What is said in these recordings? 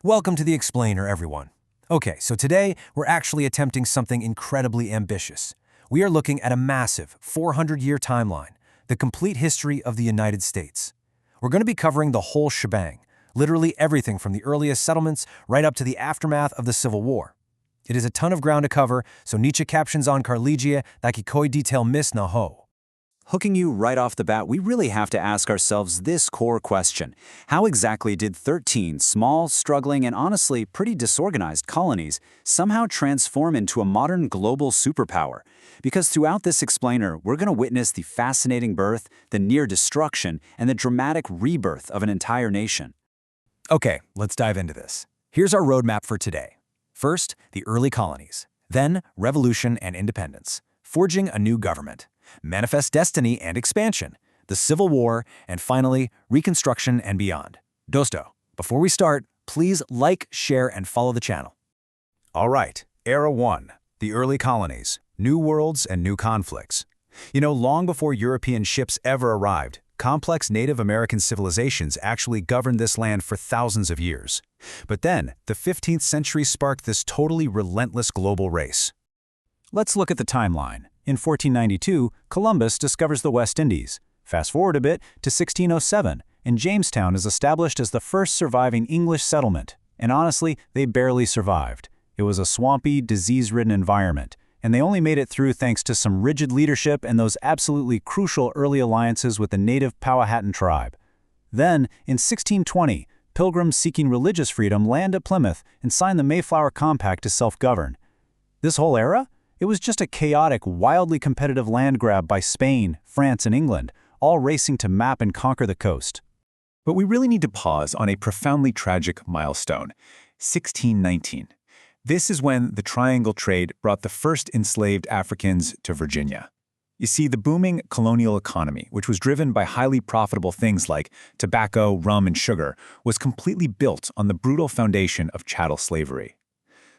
Welcome to the Explainer, everyone. Okay, so today we're actually attempting something incredibly ambitious. We are looking at a massive 400-year timeline, the complete history of the United States. We're going to be covering the whole shebang, literally everything from the earliest settlements right up to the aftermath of the Civil War. It is a ton of ground to cover, so Nietzsche captions on Carlegia that koi detail miss na ho. Hooking you right off the bat, we really have to ask ourselves this core question. How exactly did 13 small, struggling, and honestly pretty disorganized colonies somehow transform into a modern global superpower? Because throughout this explainer, we're going to witness the fascinating birth, the near destruction, and the dramatic rebirth of an entire nation. Okay, let's dive into this. Here's our roadmap for today. First, the early colonies. Then, revolution and independence. Forging a new government. Manifest destiny and expansion, the Civil War, and finally, Reconstruction and beyond. Dosto, before we start, please like, share, and follow the channel. All right, Era 1, the early colonies, new worlds and new conflicts. Long before European ships ever arrived, complex Native American civilizations actually governed this land for thousands of years. But then, the 15th century sparked this totally relentless global race. Let's look at the timeline. In 1492, Columbus discovers the West Indies. Fast forward a bit to 1607, and Jamestown is established as the first surviving English settlement. And honestly, they barely survived. It was a swampy, disease-ridden environment, and they only made it through thanks to some rigid leadership and those absolutely crucial early alliances with the native Powhatan tribe. Then, in 1620, pilgrims seeking religious freedom land at Plymouth and sign the Mayflower Compact to self-govern. This whole era? It was just a chaotic, wildly competitive land grab by Spain, France, and England, all racing to map and conquer the coast. But we really need to pause on a profoundly tragic milestone, 1619. This is when the Triangle trade brought the first enslaved Africans to Virginia. You see, the booming colonial economy, which was driven by highly profitable things like tobacco, rum, and sugar, was completely built on the brutal foundation of chattel slavery.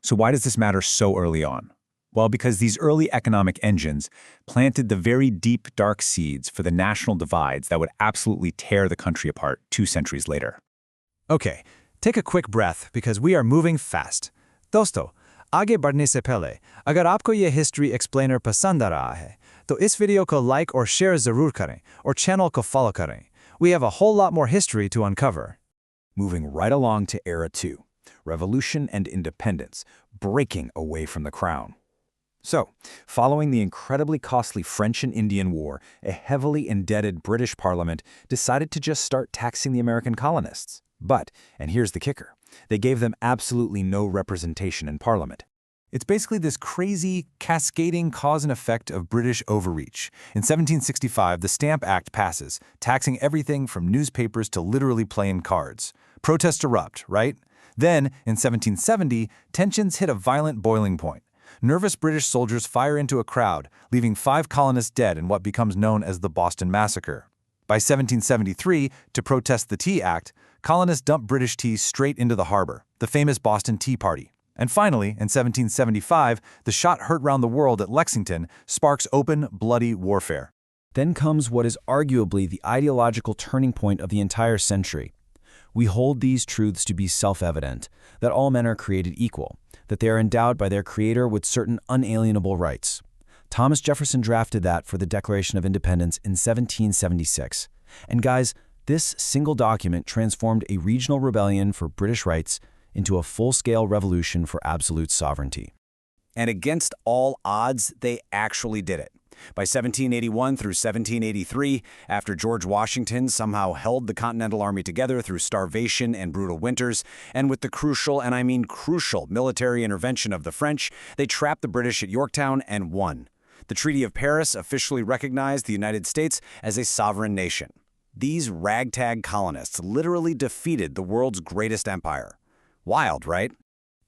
So why does this matter so early on? Well, because these early economic engines planted the very deep, dark seeds for the national divides that would absolutely tear the country apart 2 centuries later. Okay, take a quick breath because we are moving fast. दोस्तों, आगे बढ़ने से पहले, अगर आपको ये history explainer पसंद आ रहा है, तो इस वीडियो को लाइक और शेयर ज़रूर करें और चैनल को फॉलो करें. We have a whole lot more history to uncover. Moving right along to Era 2, revolution and independence, breaking away from the crown. So, following the incredibly costly French and Indian War, a heavily indebted British Parliament decided to just start taxing the American colonists. But, and here's the kicker, they gave them absolutely no representation in Parliament. It's basically this crazy, cascading cause and effect of British overreach. In 1765, the Stamp Act passes, taxing everything from newspapers to literally playing cards. Protests erupt, right? Then, in 1770, tensions hit a violent boiling point. Nervous British soldiers fire into a crowd, leaving 5 colonists dead in what becomes known as the Boston Massacre. By 1773, to protest the Tea Act, colonists dumped British tea straight into the harbor, the famous Boston Tea Party. And finally, in 1775, the shot heard round the world at Lexington sparks open, bloody warfare. Then comes what is arguably the ideological turning point of the entire century. We hold these truths to be self-evident, that all men are created equal, that they are endowed by their Creator with certain unalienable rights. Thomas Jefferson drafted that for the Declaration of Independence in 1776. And guys, this single document transformed a regional rebellion for British rights into a full-scale revolution for absolute sovereignty. And against all odds, they actually did it. By 1781 through 1783, after George Washington somehow held the Continental Army together through starvation and brutal winters, and with the crucial, and I mean crucial, military intervention of the French, they trapped the British at Yorktown and won. The Treaty of Paris officially recognized the United States as a sovereign nation. These ragtag colonists literally defeated the world's greatest empire. Wild, right?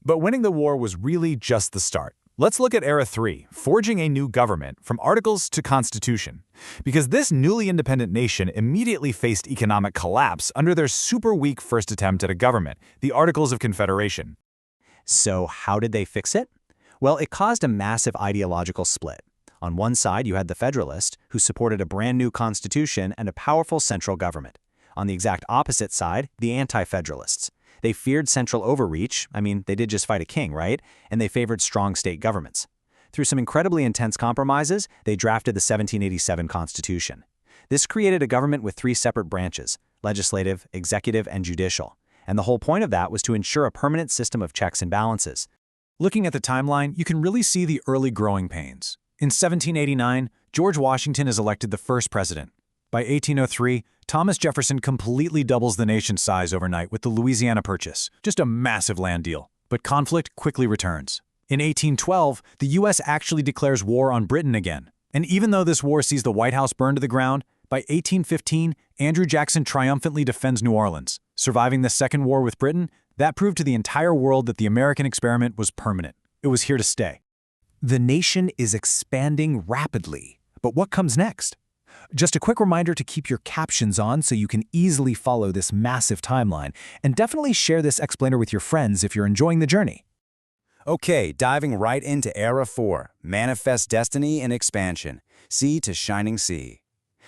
But winning the war was really just the start. Let's look at Era 3, forging a new government from articles to constitution. Because this newly independent nation immediately faced economic collapse under their super weak first attempt at a government, the Articles of Confederation. So how did they fix it? Well, it caused a massive ideological split. On one side, you had the Federalists, who supported a brand new constitution and a powerful central government. On the exact opposite side, the Anti-Federalists. They feared central overreach, they did just fight a king, right? And they favored strong state governments. Through some incredibly intense compromises, they drafted the 1787 Constitution. This created a government with three separate branches: legislative, executive, and judicial. And the whole point of that was to ensure a permanent system of checks and balances. Looking at the timeline, you can really see the early growing pains. In 1789, George Washington is elected the first president. By 1803, Thomas Jefferson completely doubles the nation's size overnight with the Louisiana Purchase, just a massive land deal. But conflict quickly returns. In 1812, the U.S. actually declares war on Britain again. And even though this war sees the White House burned to the ground, by 1815, Andrew Jackson triumphantly defends New Orleans. Surviving the Second War with Britain, that proved to the entire world that the American experiment was permanent. It was here to stay. The nation is expanding rapidly. But what comes next? Just a quick reminder to keep your captions on so you can easily follow this massive timeline, and definitely share this explainer with your friends if you're enjoying the journey. Okay, diving right into Era 4, Manifest Destiny and Expansion, Sea to Shining Sea.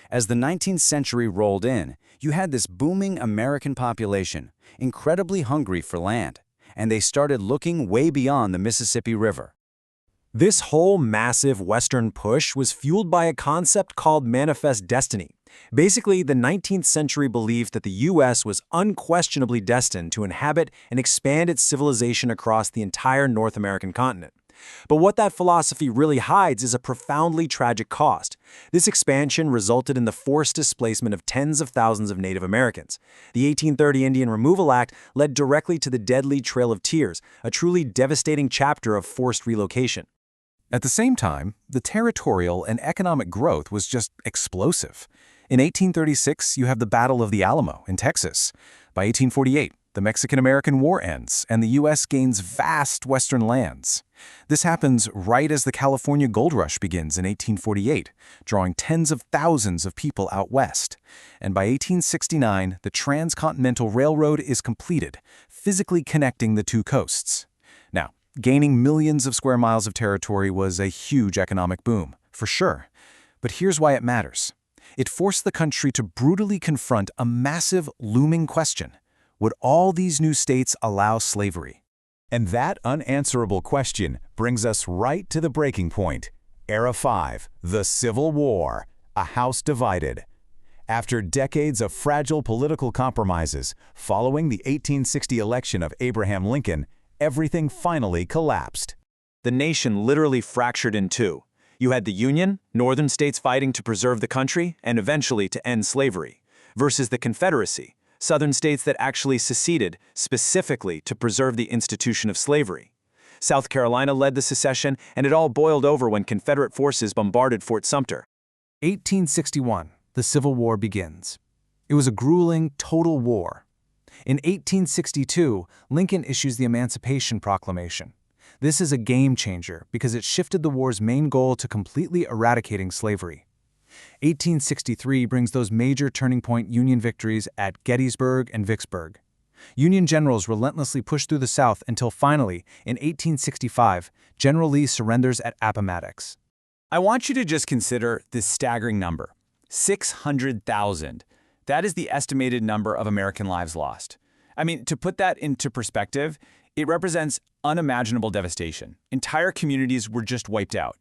As the 19th century rolled in, you had this booming American population, incredibly hungry for land, and they started looking way beyond the Mississippi River. This whole massive Western push was fueled by a concept called manifest destiny. Basically, the 19th century believed that the U.S. was unquestionably destined to inhabit and expand its civilization across the entire North American continent. But what that philosophy really hides is a profoundly tragic cost. This expansion resulted in the forced displacement of tens of thousands of Native Americans. The 1830 Indian Removal Act led directly to the deadly Trail of Tears, a truly devastating chapter of forced relocation. At the same time, the territorial and economic growth was just explosive. In 1836, you have the Battle of the Alamo in Texas. By 1848, the Mexican-American War ends, and the U.S. gains vast western lands. This happens right as the California Gold Rush begins in 1848, drawing tens of thousands of people out west. And by 1869, the Transcontinental Railroad is completed, physically connecting the two coasts. Now, gaining millions of square miles of territory was a huge economic boom, for sure. But here's why it matters. It forced the country to brutally confront a massive, looming question. Would all these new states allow slavery? And that unanswerable question brings us right to the breaking point. Era 5, the Civil War, a house divided. After decades of fragile political compromises, following the 1860 election of Abraham Lincoln, everything finally collapsed. The nation literally fractured in two. You had the Union, northern states fighting to preserve the country and eventually to end slavery, versus the Confederacy, southern states that actually seceded specifically to preserve the institution of slavery. South Carolina led the secession, and it all boiled over when Confederate forces bombarded Fort Sumter. 1861, the Civil War begins. It was a grueling, total war. In 1862, Lincoln issues the Emancipation Proclamation. This is a game changer because it shifted the war's main goal to completely eradicating slavery. 1863 brings those major turning point Union victories at Gettysburg and Vicksburg. Union generals relentlessly pushed through the South until finally, in 1865, General Lee surrenders at Appomattox. I want you to just consider this staggering number: 600,000. That is the estimated number of American lives lost. To put that into perspective, it represents unimaginable devastation. Entire communities were just wiped out.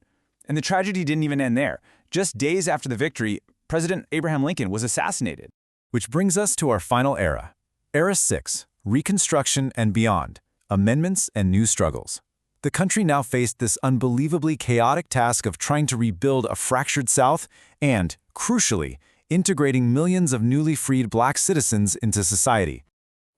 And the tragedy didn't even end there. Just days after the victory, President Abraham Lincoln was assassinated. Which brings us to our final era. Era 6, Reconstruction and Beyond, Amendments and New Struggles. The country now faced this unbelievably chaotic task of trying to rebuild a fractured South and, crucially, integrating millions of newly freed Black citizens into society.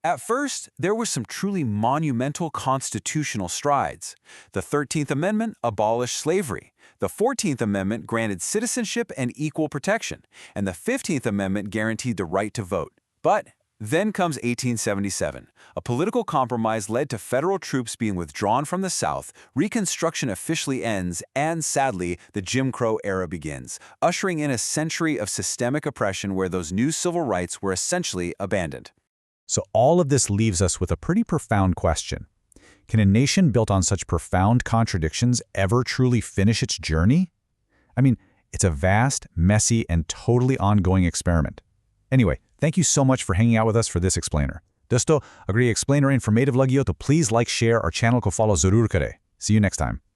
At first, there were some truly monumental constitutional strides. The 13th Amendment abolished slavery. The 14th Amendment granted citizenship and equal protection. And the 15th Amendment guaranteed the right to vote. But then comes 1877. A political compromise led to federal troops being withdrawn from the South, Reconstruction officially ends, and sadly, the Jim Crow era begins, ushering in a century of systemic oppression where those new civil rights were essentially abandoned. So all of this leaves us with a pretty profound question. Can a nation built on such profound contradictions ever truly finish its journey? It's a vast, messy, and totally ongoing experiment. Anyway, thank you so much for hanging out with us for this explainer. दोस्तों अगर ये explain और informative लगी हो तो please like share और channel को follow ज़रूर करें। See you next time.